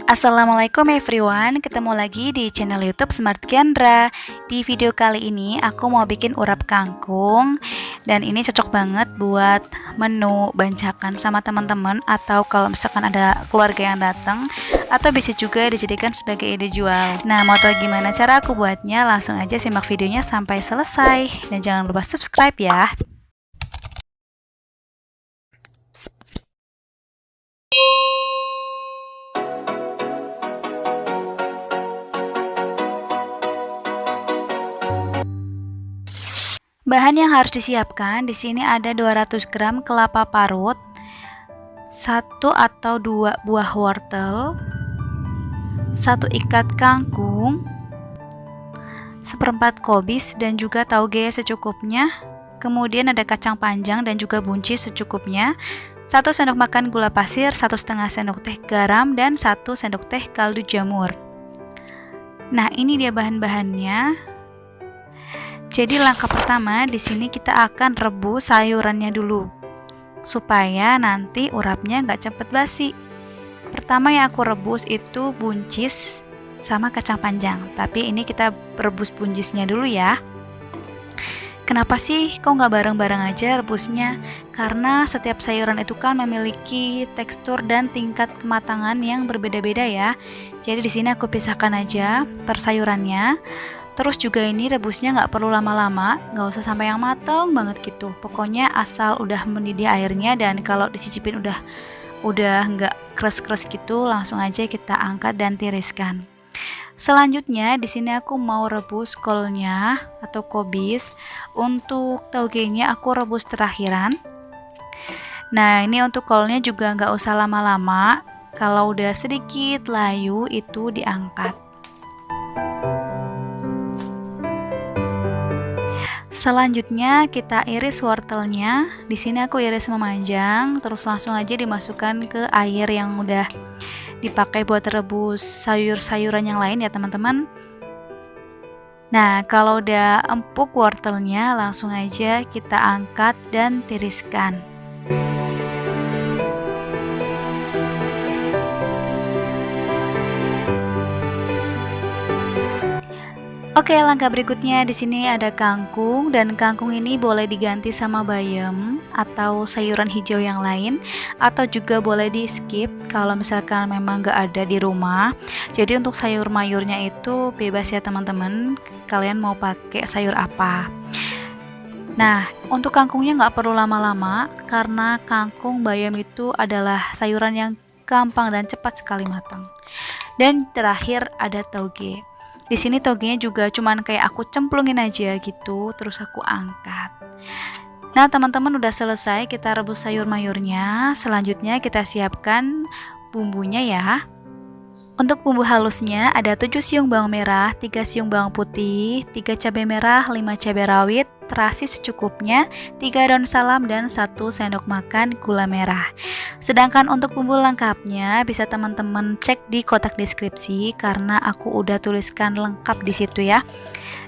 Assalamualaikum everyone, ketemu lagi di channel YouTube Smart Kendra. Di video kali ini aku mau bikin urap kangkung, dan ini cocok banget buat menu bancakan sama teman-teman, atau kalau misalkan ada keluarga yang datang, atau bisa juga dijadikan sebagai ide jual. Nah, mau tahu gimana cara aku buatnya? Langsung aja simak videonya sampai selesai, dan jangan lupa subscribe ya. Bahan yang harus disiapkan di sini ada 200 gram kelapa parut, 1 atau 2 buah wortel, 1 ikat kangkung, seperempat kobis dan juga tauge secukupnya. Kemudian ada kacang panjang dan juga buncis secukupnya, 1 sendok makan gula pasir, 1,5 sendok teh garam, dan 1 sendok teh kaldu jamur. Nah, ini dia bahan-bahannya. Jadi langkah pertama di sini kita akan rebus sayurannya dulu, supaya nanti urapnya nggak cepet basi. Pertama yang aku rebus itu buncis sama kacang panjang, tapi ini kita rebus buncisnya dulu ya. Kenapa sih kok nggak bareng-bareng aja rebusnya? Karena setiap sayuran itu kan memiliki tekstur dan tingkat kematangan yang berbeda-beda ya. Jadi di sini aku pisahkan aja per sayurannya. Terus juga ini rebusnya nggak perlu lama-lama, nggak usah sampai yang mateng banget gitu. Pokoknya asal udah mendidih airnya, dan kalau dicicipin udah nggak keras-keras gitu, langsung aja kita angkat dan tiriskan. Selanjutnya di sini aku mau rebus kolnya atau kobis. Untuk taugenya aku rebus terakhiran. Nah, ini untuk kolnya juga nggak usah lama-lama. Kalau udah sedikit layu itu diangkat. Selanjutnya kita iris wortelnya. Di sini aku iris memanjang, terus langsung aja dimasukkan ke air yang udah dipakai buat rebus sayur-sayuran yang lain ya teman-teman. Nah, kalau udah empuk wortelnya, langsung aja kita angkat dan tiriskan. Oke, langkah berikutnya di sini ada kangkung, dan kangkung ini boleh diganti sama bayam atau sayuran hijau yang lain, atau juga boleh di skip kalau misalkan memang nggak ada di rumah. Jadi untuk sayur mayurnya itu bebas ya teman-teman, kalian mau pakai sayur apa. Nah, untuk kangkungnya nggak perlu lama-lama, karena kangkung bayam itu adalah sayuran yang gampang dan cepat sekali matang. Dan terakhir ada tauge. Di sini togenya juga cuman kayak aku cemplungin aja gitu, terus aku angkat. Nah, teman-teman udah selesai kita rebus sayur mayurnya. Selanjutnya kita siapkan bumbunya ya. Untuk bumbu halusnya ada 7 siung bawang merah, 3 siung bawang putih, 3 cabai merah, 5 cabai rawit, terasi secukupnya, 3 daun salam, dan 1 sendok makan gula merah. Sedangkan untuk bumbu lengkapnya bisa teman-teman cek di kotak deskripsi, karena aku udah tuliskan lengkap di situ ya.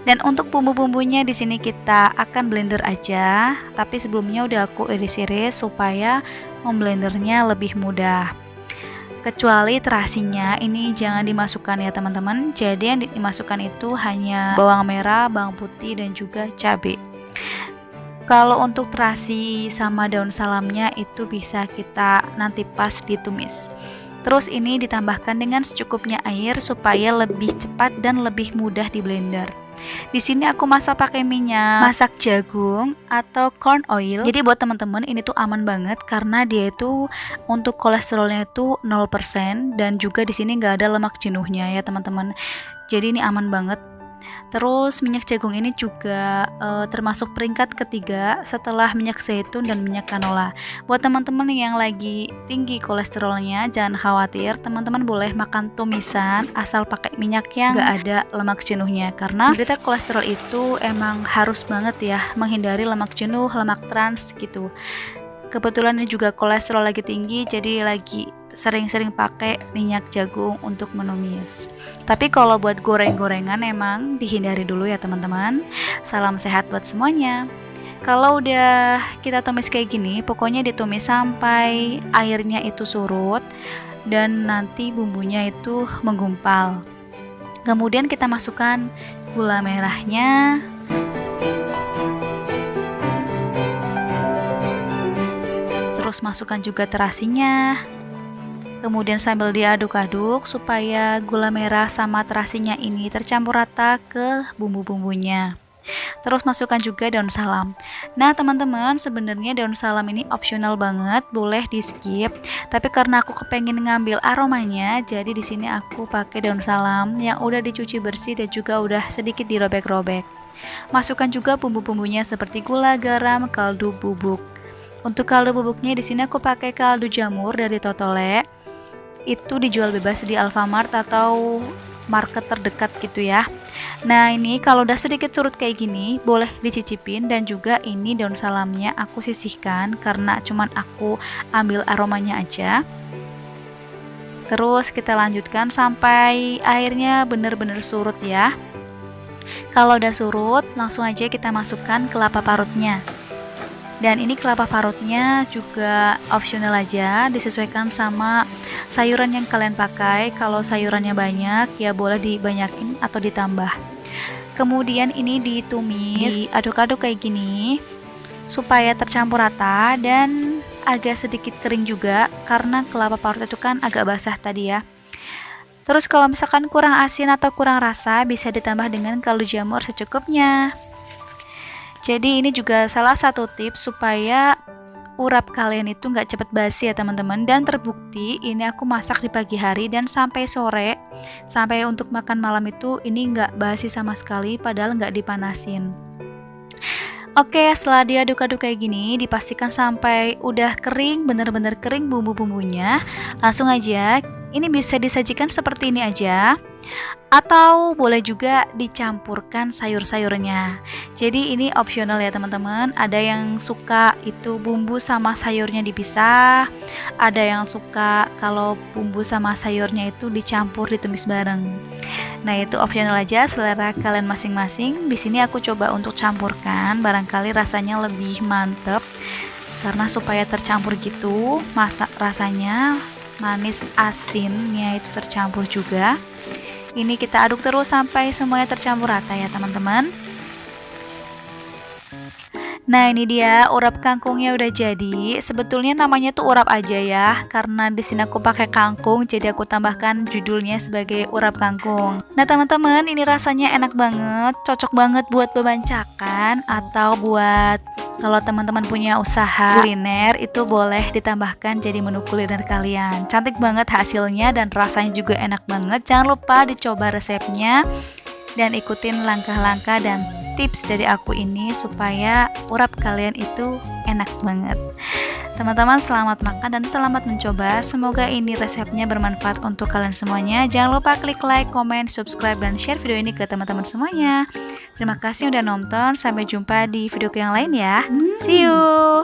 Dan untuk bumbu-bumbunya di sini kita akan blender aja, tapi sebelumnya udah aku iris-iris supaya memblendernya lebih mudah. Kecuali terasinya ini jangan dimasukkan ya teman-teman. Jadi yang dimasukkan itu hanya bawang merah, bawang putih, dan juga cabai. Kalau untuk terasi sama daun salamnya itu bisa kita nanti pas ditumis. Terus ini ditambahkan dengan secukupnya air supaya lebih cepat dan lebih mudah di blender. Di sini aku masak pakai minyak masak jagung atau corn oil. Jadi buat teman-teman ini tuh aman banget, karena dia itu untuk kolesterolnya itu 0%, dan juga di sini nggak ada lemak jenuhnya ya teman-teman. Jadi ini aman banget. Terus minyak jagung ini juga termasuk peringkat ketiga setelah minyak zaitun dan minyak canola. Buat teman-teman yang lagi tinggi kolesterolnya, jangan khawatir, teman-teman boleh makan tumisan asal pakai minyak yang gak ada lemak jenuhnya. Karena berita kolesterol itu emang harus banget ya menghindari lemak jenuh, lemak trans gitu. Kebetulan ini juga kolesterol lagi tinggi, jadi lagi sering-sering pakai minyak jagung untuk menumis. Tapi kalau buat goreng-gorengan emang dihindari dulu ya teman-teman. Salam sehat buat semuanya. Kalau udah kita tumis kayak gini, pokoknya ditumis sampai airnya itu surut. dan nanti bumbunya itu menggumpal. Kemudian kita masukkan gula merahnya, terus masukkan juga terasinya. Kemudian sambil diaduk-aduk supaya gula merah sama terasinya ini tercampur rata ke bumbu-bumbunya. Terus masukkan juga daun salam. Nah teman-teman, sebenarnya daun salam ini opsional banget, boleh di skip. Tapi karena aku kepengen ngambil aromanya, jadi di sini aku pakai daun salam yang udah dicuci bersih dan juga udah sedikit dirobek-robek. Masukkan juga bumbu-bumbunya seperti gula, garam, kaldu bubuk. Untuk kaldu bubuknya di sini aku pakai kaldu jamur dari Totole. Itu dijual bebas di Alfamart atau market terdekat gitu ya. Nah ini kalau udah sedikit surut kayak gini boleh dicicipin, dan juga ini daun salamnya aku sisihkan karena cuman aku ambil aromanya aja. Terus kita lanjutkan sampai airnya bener-bener surut ya. Kalau udah surut langsung aja kita masukkan kelapa parutnya. Dan ini kelapa parutnya juga opsional aja, disesuaikan sama sayuran yang kalian pakai. Kalau sayurannya banyak ya boleh dibanyakin atau ditambah. Kemudian ini ditumis, diaduk-aduk kayak gini supaya tercampur rata dan agak sedikit kering juga karena kelapa parut itu kan agak basah tadi ya. Terus kalau misalkan kurang asin atau kurang rasa bisa ditambah dengan kaldu jamur secukupnya. Jadi ini juga salah satu tips supaya urap kalian itu nggak cepet basi ya teman-teman. Dan terbukti ini aku masak di pagi hari dan sampai sore, sampai untuk makan malam itu ini nggak basi sama sekali, padahal nggak dipanasin. Oke, setelah diaduk-aduk kayak gini, dipastikan sampai udah kering, bener-bener kering bumbu-bumbunya. Langsung aja, ini bisa disajikan seperti ini aja, atau boleh juga dicampurkan sayur-sayurnya. Jadi ini opsional ya teman-teman. Ada yang suka itu bumbu sama sayurnya dipisah, ada yang suka kalau bumbu sama sayurnya itu dicampur, ditumis bareng. Nah itu opsional aja, selera kalian masing-masing. Di sini aku coba untuk campurkan, barangkali rasanya lebih mantep karena supaya tercampur gitu, masak rasanya manis asinnya itu tercampur juga. Ini kita aduk terus sampai semuanya tercampur rata ya teman-teman. Nah ini dia urap kangkungnya udah jadi. Sebetulnya namanya tuh urap aja ya, karena di sini aku pakai kangkung, jadi aku tambahkan judulnya sebagai urap kangkung. Nah teman-teman, ini rasanya enak banget, cocok banget buat bebancakan atau buat kalau teman-teman punya usaha kuliner itu boleh ditambahkan jadi menu kuliner kalian. Cantik banget hasilnya dan rasanya juga enak banget. Jangan lupa dicoba resepnya dan ikutin langkah-langkah dan tips dari aku ini supaya urap kalian itu enak banget. Teman-teman selamat makan dan selamat mencoba. Semoga ini resepnya bermanfaat untuk kalian semuanya. Jangan lupa klik like, comment, subscribe, dan share video ini ke teman-teman semuanya. Terima kasih udah nonton. Sampai jumpa di video yang lain ya. See you.